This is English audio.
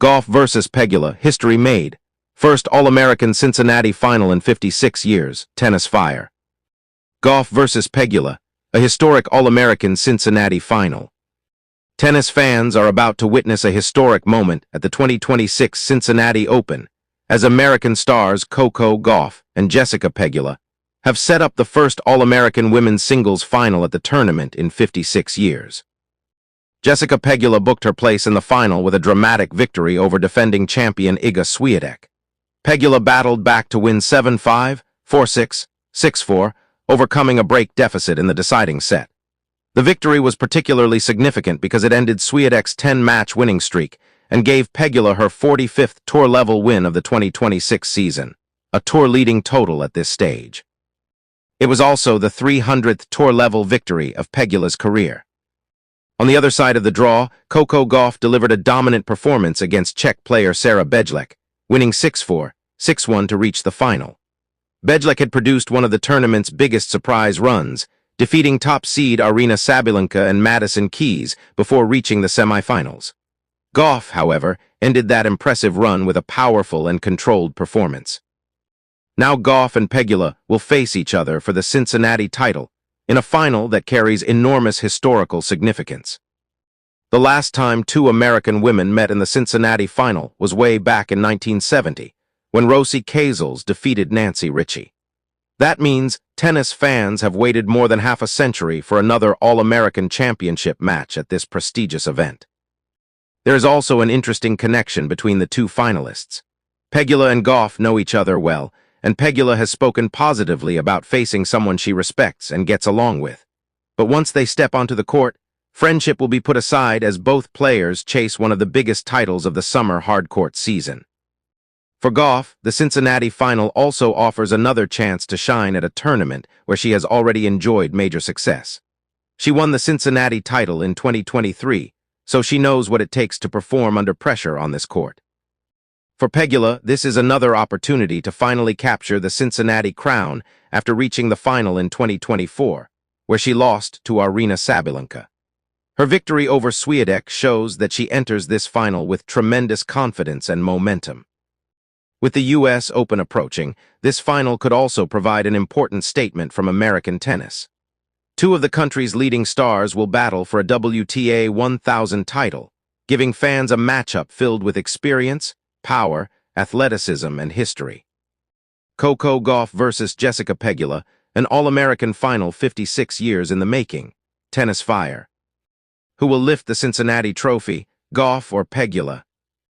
Gauff versus Pegula, history made. First All-American Cincinnati final in 56 years, tennis fire. Gauff versus Pegula, a historic All-American Cincinnati final. Tennis fans are about to witness a historic moment at the 2026 Cincinnati Open, as American stars Coco Gauff and Jessica Pegula have set up the first All-American women's singles final at the tournament in 56 years. Jessica Pegula booked her place in the final with a dramatic victory over defending champion Iga Swiatek. Pegula battled back to win 7-5, 4-6, 6-4, overcoming a break deficit in the deciding set. The victory was particularly significant because it ended Swiatek's 10-match winning streak and gave Pegula her 45th tour-level win of the 2026 season, a tour-leading total at this stage. It was also the 300th tour-level victory of Pegula's career. On the other side of the draw, Coco Gauff delivered a dominant performance against Czech player Sara Bejlek, winning 6-4, 6-1 to reach the final. Bejlek had produced one of the tournament's biggest surprise runs, defeating top seed Aryna Sabalenka and Madison Keys before reaching the semifinals. Gauff, however, ended that impressive run with a powerful and controlled performance. Now Gauff and Pegula will face each other for the Cincinnati title, in a final that carries enormous historical significance. The last time two American women met in the Cincinnati final was way back in 1970, when Rosie Casals defeated Nancy Richey. That means tennis fans have waited more than half a century for another All-American Championship match at this prestigious event. There is also an interesting connection between the two finalists. Pegula and Gauff know each other well, and Pegula has spoken positively about facing someone she respects and gets along with. But once they step onto the court, friendship will be put aside as both players chase one of the biggest titles of the summer hardcourt season. For Gauff, the Cincinnati final also offers another chance to shine at a tournament where she has already enjoyed major success. She won the Cincinnati title in 2023, so she knows what it takes to perform under pressure on this court. For Pegula, this is another opportunity to finally capture the Cincinnati crown after reaching the final in 2024, where she lost to Aryna Sabalenka. Her victory over Swiatek shows that she enters this final with tremendous confidence and momentum. With the U.S. Open approaching, this final could also provide an important statement from American tennis. Two of the country's leading stars will battle for a WTA 1000 title, giving fans a matchup filled with experience, power, athleticism, and history. Coco Gauff versus Jessica Pegula, an All-American final 56 years in the making. Tennis fire. Who will lift the Cincinnati trophy, Gauff or Pegula?